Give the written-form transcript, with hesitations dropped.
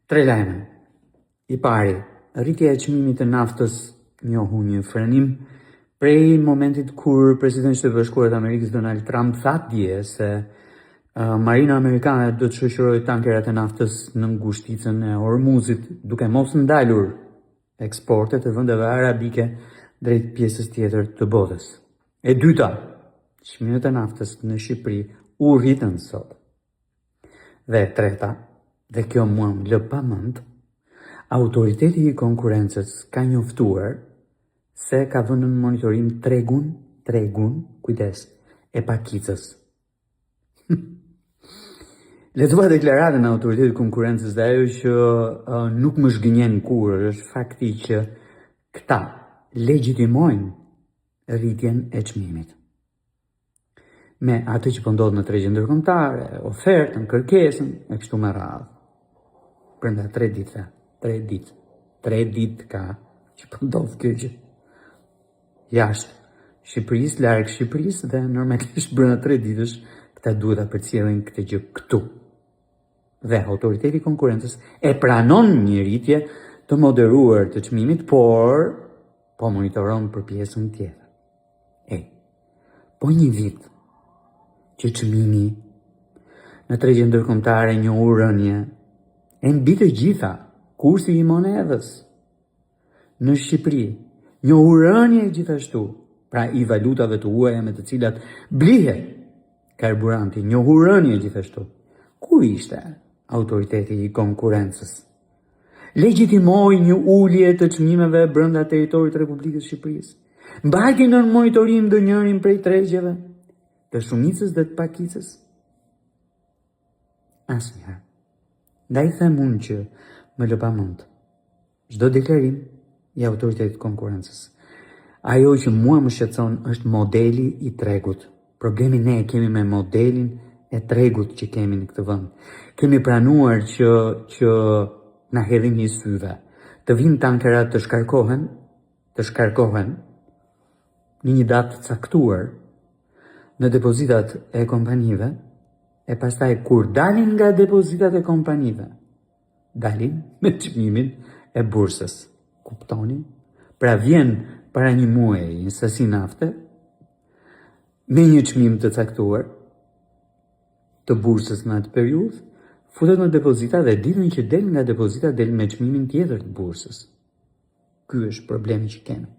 Tre lajme. I pari, rritja e çmimit të naftës njohu një frenim prej momentit kur presidenti i Shtetit Bashkuar të Amerikës Donald Trump tha dje se marina amerikane do të shoqërojë tankerat e naftës në ngushticën e Hormuzit, duke mos ndalur eksportet e vendeve arabike drejt pjesës tjetër të botës. E dyta, çmimet e naftës në Shqipëri u rritën sot. Dhe e treta, dhe kjo mua më lë pa mend, autoriteti i konkurrencës ka njoftuar se ka vënë në monitorim tregun, kujdes, e pakicës. Lexova deklaratën e autoritetit të konkurrencës dhe ajo që nuk më zhgënjen kurrë është fakti që këta legjitimojnë rritjen e çmimit. Me atë që po ndodh në tregjen ndërkombëtare, ofertën, kërkesën e kështu me radhë. Brenda 3 ditëve, 3 ditë ka që po ndodh kjo gjë. Jashtë Shqipërisë, larg Shqipërisë dhe normalisht brenda 3 ditësh këta duhet ta përcjellin këtë gjë këtu. Dhe autoriteti i konkurrencës e pranon një rritje të moderuar të çmimit, por po monitoron për pjesën tjetër. Po një vit që çmimi në tregjen ndërkombëtare njohu rënje, e mbi të gjitha kursi i monedhës në Shqipëri njohu rënje gjithashtu, pra i valutave të huaja me të cilat blihet karburanti njohu rënje gjithashtu. Ku ishte autoriteti i konkurrencës? Legjitimoi një ulje të çmimeve brenda territorit të Republikës Shqipërisë. Mbajti në monitorim ndonjërin prej tregjeve të shumicës dhe të pakicës? Asnjëherë. Ndaj them unë që më lë pa mend çdo deklarim i autoritetit të konkurrencës. Ajo që mua më shqetëson është modeli i tregut. Problemi ne kemi me modelin e tregut që kemi në këtë vend. Kemi pranuar që na hedhin një syve. Të vinë tankerat të shkarkohen në një datë caktuar në depozitat e kompanive, e pastaj kur dalin nga depozitat e kompanive, dalin me çmimin e bursës. Kuptoni? Pra vjen para një muaji një sasi nafte me një çmim të caktuar të bursës në atë periudhë, futet në depozita dhe ditën që del nga depozita del me çmimin tjetër të bursës. Ky është problemi që kemi.